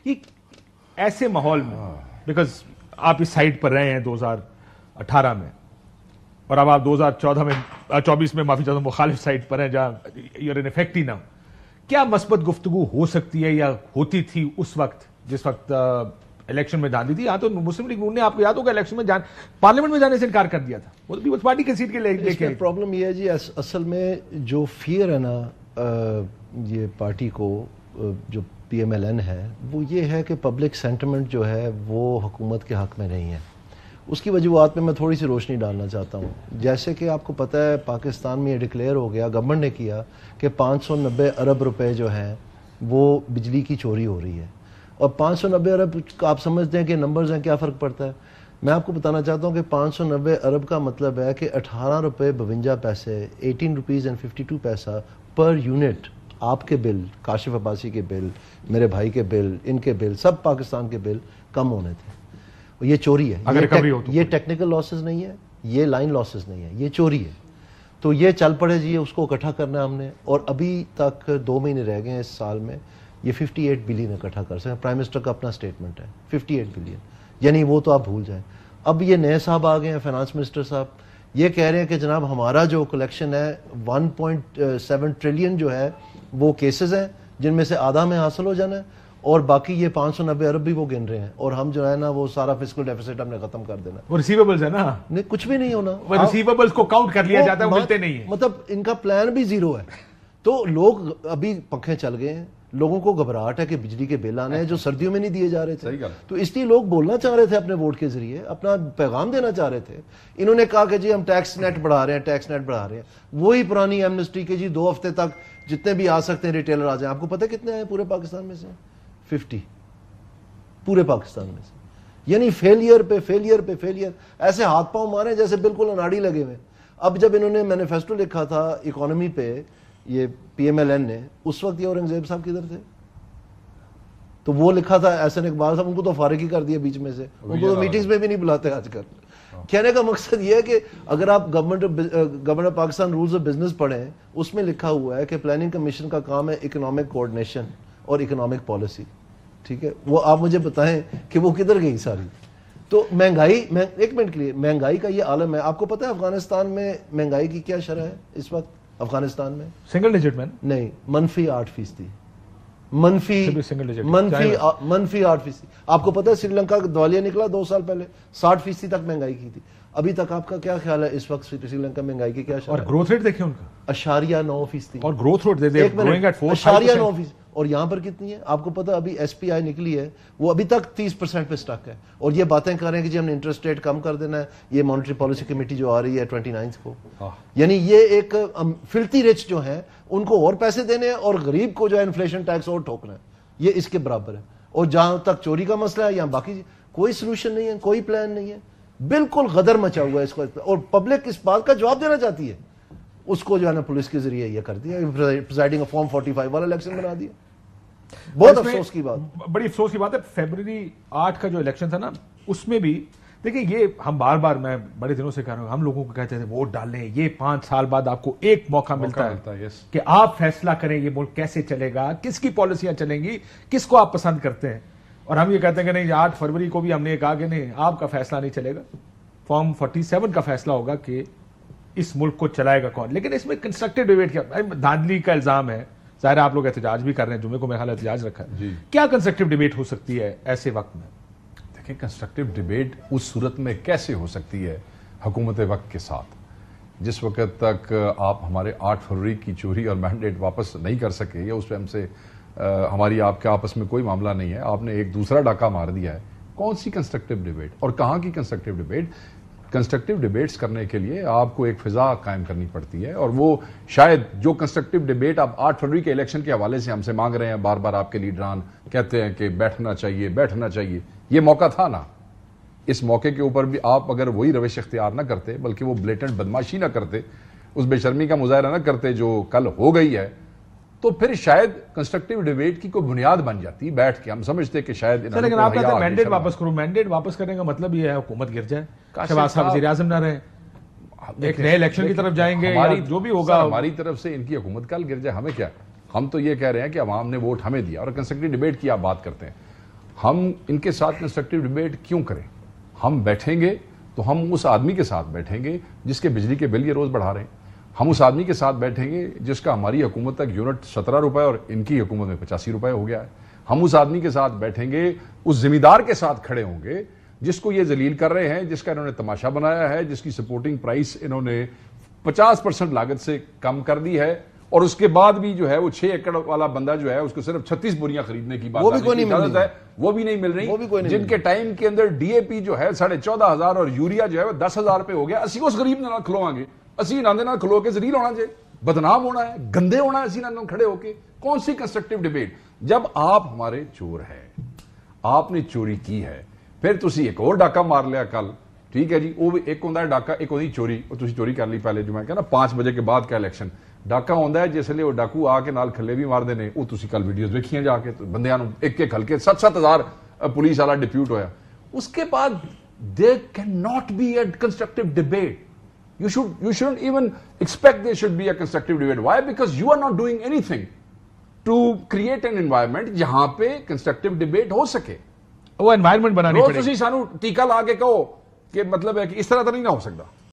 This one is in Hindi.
कि ऐसे माहौल में, बिकॉज आप इस साइड पर रहे हैं 2018 में और अब आप 2014 में 24 में माफी चाहता हूं मुखालिफ साइड पर हैं जहां यूर इन इफेक्ट ही ना, क्या मस्बत गुफ्तगू हो सकती है या होती थी उस वक्त जिस वक्त इलेक्शन में जानी थी? यहाँ तो मुस्लिम लीग ने, आपको याद होगा, इलेक्शन में पार्लियामेंट में जाने से इनकार कर दिया था, वो तो पीपल्स पार्टी की सीट के लेके। प्रॉब्लम ये है जी, असल में जो फियर है ना ये पार्टी को, जो PMLN है, वो ये है कि पब्लिक सेंटिमेंट जो है वो हुकूमत के हक में नहीं है। उसकी वजूहत में मैं थोड़ी सी रोशनी डालना चाहता हूँ। जैसे कि आपको पता है पाकिस्तान में ये डिक्लेयर हो गया, गवर्नमेंट ने किया कि 590 अरब रुपए जो हैं वो बिजली की चोरी हो रही है। और 590 अरब आप समझते हैं कि नंबर्स हैं, क्या फ़र्क पड़ता है? मैं आपको बताना चाहता हूँ कि 590 अरब का मतलब है कि 18 रुपये 52 पैसे, 18 रुपीज़ एंड 52 पैसा पर यूनिट आपके बिल, काशिफ अब्बासी के बिल, मेरे भाई के बिल, इनके बिल, सब पाकिस्तान के बिल कम होने थे। ये चोरी है, ये टेक्निकल लॉसेस नहीं है, ये लाइन लॉसेस नहीं है, ये चोरी है। तो ये चल पड़े जी, उसको इकट्ठा करना है हमने, और अभी तक 2 महीने रह गए हैं इस साल में, ये 58 बिलियन इकट्ठा कर सकें। प्राइम मिनिस्टर का अपना स्टेटमेंट है 58 बिलियन, यानी वो तो आप भूल जाएं। अब ये नए साहब आ गए हैं, फाइनेंस मिनिस्टर साहब, ये कह रहे हैं कि जनाब हमारा जो कलेक्शन है 1.7 ट्रिलियन जो है वो केसेस हैं जिनमें से आधा में हासिल हो जाना है, और बाकी ये 590 अरब भी वो गिन रहे हैं, और हम जो है ना वो सारा फिस्कल डेफिसिट हमने खत्म कर देना। वो रिसीवेबल्स है ना, नहीं कुछ भी नहीं होना, वो रिसीवेबल्स को काउंट कर लिया जाता है, वो मिलते नहीं है, मतलब इनका प्लान भी जीरो है। तो लोग अभी पंखे चल गए हैं, लोगों को घबराहट है कि बिजली के बिल आने हैं जो सर्दियों में नहीं दिए जा रहे थे, तो इसलिए लोग बोलना चाह रहे थे अपने वोट के जरिए, अपना पैगाम देना चाह रहे थे। इन्होंने कहा कि जी हम टैक्स नेट बढ़ा रहे हैं, टैक्स नेट बढ़ा रहे हैं, वही पुरानी एमनेस्टी के जी 2 हफ्ते तक जितने भी आ सकते हैं रिटेलर आ जाए। आपको पता है कितने आए पूरे पाकिस्तान में से? 50 पूरे पाकिस्तान में से, यानी फेलियर पे फेलियर पे फेलियर, ऐसे हाथ पांव मारे जैसे बिल्कुल अनाड़ी लगे हुए। अब जब इन्होंने मैनिफेस्टो लिखा था इकोनॉमी पे, ये PMLN ने, उस वक्त ये औरंगजेब साहब किधर थे? तो वो लिखा था एहसन इकबाल साहब, उनको तो फारिग ही कर दिया बीच में से, उनको तो मीटिंग्स में भी नहीं बुलाते आजकल। कहने का मकसद ये है कि अगर आप government of Pakistan rules of business पढ़ें, उसमें लिखा हुआ है कि प्लानिंग कमीशन का काम है इकोनॉमिक कोऑर्डिनेशन और इकोनॉमिक पॉलिसी, ठीक है? वो आप मुझे बताएं कि वो किधर गई सारी। तो महंगाई, एक मिनट के लिए, महंगाई का ये आलम है। आपको पता है अफगानिस्तान में महंगाई की क्या शरह है इस वक्त? अफगानिस्तान में सिंगल डिजिट में नहीं, -8%, मनफी 8%। आपको पता है श्रीलंका का दिवालिया निकला 2 साल पहले, 60% तक महंगाई की थी। अभी तक आपका क्या ख्याल है इस वक्त श्रीलंका महंगाई की क्या शरह? और ग्रोथ रेट देखिए उनका, 0.9%, और ग्रोथ रेट 0.9%। और यहां पर कितनी है आपको पता? अभी SPI निकली है, वो अभी तक 30% पे स्टक है, और ये बातें कर रहे हैं कि जी हमने इंटरेस्ट रेट कम कर देना है। ये मॉनेटरी पॉलिसी कमेटी जो आ रही है 29 को, यानी ये एक फिल्थी रिच जो है उनको और पैसे देने हैं, और गरीब को जो है इन्फ्लेशन टैक्स और ठोकना है, ये इसके बराबर है। और जहां तक चोरी का मसला है, या बाकी कोई सोल्यूशन नहीं है, कोई प्लान नहीं है, बिल्कुल गदर मचा हुआ है इसको। और पब्लिक इस बात का जवाब देना चाहती है, उसको जो है ना पुलिस के जरिए ये कर दिया, प्रिजाइडिंग फॉर्म 45 वाला इलेक्शन बना दिया। बहुत अफसोस की बात, बड़ी अफसोस की बात है। फरवरी 8 का जो इलेक्शन था ना, उसमें भी देखिए, ये हम बार बार, मैं बड़े दिनों से कह रहा हूं, हम लोगों को कहते थे वोट डालें, ये 5 साल बाद आपको एक मौका मिलता है कि आप फैसला करें ये मुल्क कैसे चलेगा, किसकी पॉलिसियां चलेंगी, किसको आप पसंद करते हैं। और हम ये कहते हैं कि नहीं, 8 फरवरी को भी हमने कहा कि नहीं, आपका फैसला नहीं चलेगा, फॉर्म 47 का फैसला होगा कि इस मुल्क को चलाएगा कौन। लेकिन इसमें कंस्ट्रक्टिव डिबेट क्या, धांधली का इल्जाम है, जाहिर आप लोग एहतजाज भी कर रहे हैं, जुम्मे को मेरे ख्याल एहतजाज रखा है, क्या कंस्ट्रक्टिव डिबेट हो सकती है ऐसे वक्त में? देखिए, कंस्ट्रक्टिव डिबेट उस सूरत में कैसे हो सकती है हुकूमत वक्त के साथ, जिस वक्त तक आप हमारे 8 फरवरी की चोरी और मैंडेट वापस नहीं कर सके, या उस पर हमसे हमारी आपके आपस में कोई मामला नहीं है, आपने एक दूसरा डाका मार दिया है। कौन सी कंस्ट्रक्टिव डिबेट और कहाँ की कंस्ट्रक्टिव डिबेट? कंस्ट्रक्टिव डिबेट्स करने के लिए आपको एक फिजा कायम करनी पड़ती है, और वो शायद जो कंस्ट्रक्टिव डिबेट आप 8 फरवरी के इलेक्शन के हवाले से हमसे मांग रहे हैं, बार बार आपके लीडरान कहते हैं कि बैठना चाहिए बैठना चाहिए, ये मौका था ना। इस मौके के ऊपर भी आप अगर वही रविश इख्तियार ना करते, बल्कि वो ब्लेटेंट बदमाशी ना करते, उस बेशर्मी का मुजाहरा ना करते जो कल हो गई है, तो फिर शायद कंस्ट्रक्टिव डिबेट की कोई बुनियाद बन जाती। बैठ के हम समझते कि शायद, लेकिन आप कहते हैं मैंडेट वापस करो। मैंडेट वापस करने का मतलब ये है हुकूमत गिर जाए, शहबाज साहब वज़ीर आज़म ना रहे, एक नए इलेक्शन की तरफ जाएंगे, जो भी होगा हमारी तरफ से इनकी हुकूमत कल गिर जाए, हमें क्या? हम तो ये कह रहे हैं कि अवाम ने वोट हमें दिया, और कंस्ट्रक्टिव डिबेट की आप बात करते हैं। हम इनके साथ कंस्ट्रक्टिव डिबेट क्यों करें? हम बैठेंगे तो हम उस आदमी के साथ बैठेंगे जिसके बिजली के बिल ये रोज बढ़ा रहे हैं। हम उस आदमी के साथ बैठेंगे जिसका हमारी हुकूमत तक यूनिट 17 रुपए और इनकी हुकूमत में 85 रुपए हो गया है। हम उस आदमी के साथ बैठेंगे, उस जिम्मेदार के साथ खड़े होंगे जिसको ये जलील कर रहे हैं, जिसका इन्होंने तमाशा बनाया है, जिसकी सपोर्टिंग प्राइस इन्होंने 50% लागत से कम कर दी है, और उसके बाद भी जो है वो 6 एकड़ वाला बंदा जो है उसको सिर्फ 36 बोरियां खरीदने की बात, वो भी कोई नहीं मिल रही है, वो भी नहीं मिल रही। जिनके टाइम के अंदर डीएपी जो है 14,500 और यूरिया जो है वो 10,000 पे हो गया। असी उस गरीब ने खिलवाएंगे, असी नांदे ना खिलो के जलील होना चाहिए, बदनाम होना है, गंदे होना है, असी ना खड़े होके। कौन सी कंस्ट्रक्टिव डिबेट? जब आप हमारे चोर हैं, आपने चोरी की है, फिर तुसी एक और डाका मार लिया कल, ठीक है जी, वो भी एक होंदा डाका, एक होंदी चोरी। वो तुसी चोरी कर ली पहले, जो मैं कहना 5 बजे के बाद का इलेक्शन। डाका होंदा है जिसले वो डाकू आके नाल खले भी मारते हैं, वो तुसी कल वीडियोस देखिए जाके, तो बंदियां नूं एक हल्के 7-7 हज़ार पुलिस वाला डिप्यूट होया। उसके बाद there can not be a constructive debate. You shouldn't even expect there should be a constructive debate. Why? Because you are not doing anything to create an environment जहां पे constructive debate हो सके। वो environment बनानी पड़ेगी। रोज तुसी सानू टीका ला के कहो कि मतलब है कि इस तरह तो नहीं ना हो सकता।